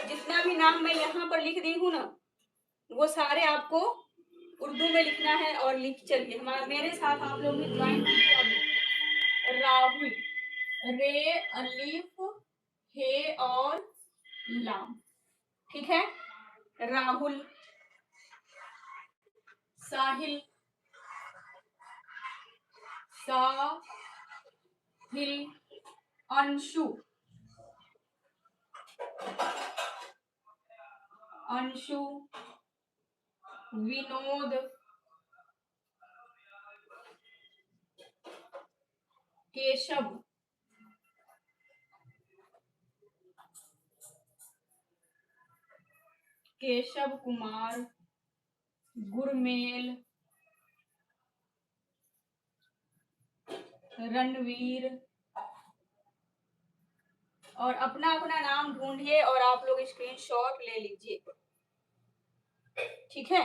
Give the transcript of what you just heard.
जितना भी नाम मैं यहाँ पर लिख दी हूँ ना, वो सारे आपको उर्दू में लिखना है और लिख चलिए हमारे मेरे साथ आप लोग भी ज्वाइन कीजिए। राहुल, रे अलिफ हे और लाम, ठीक है। राहुल, साहिल, साहिल, अंशु, अंशु, विनोद, केशव, केशव कुमार, गुरमेल, रणवीर। और अपना अपना नाम ढूंढिए और आप लोग स्क्रीनशॉट ले लीजिए, ठीक है।